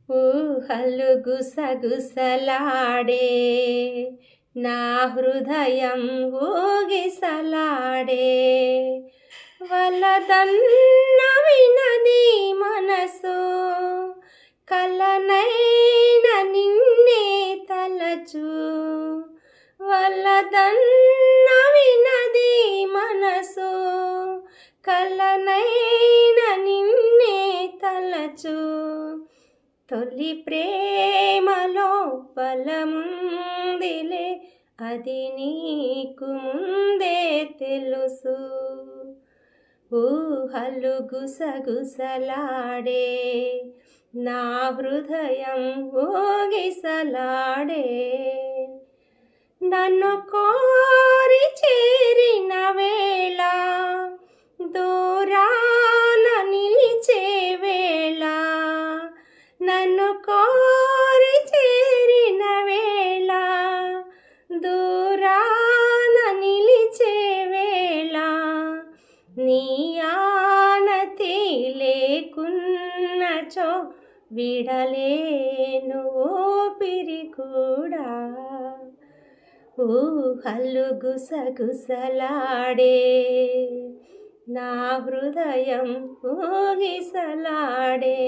ఊహలు గుసగుసలాడే నా హృదయం ఊగిసలాడే వలదన్న వినది మనసు కలనైన నిన్నే తలచు వలదన్న వినది మనసు కలనైన నిన్నే తలచు తొలి ప్రేమలో బలముందిలే అది నీకు ముందే తెలుసు ఊహలు గుసగుసలాడే నా హృదయం ఊగిసలాడే నన్ను కోరి చేరిన వేళ దూరాన నిలిచే వేళ నన్ను కోరి చేరిన వేళ దూరాన నిలిచే వేళ నీ ఆనతి లేకున్నచో విడలేను ఊపిరి కూడా ఊహలు గుసగుసలాడే నా హృదయం ఊగిసలాడే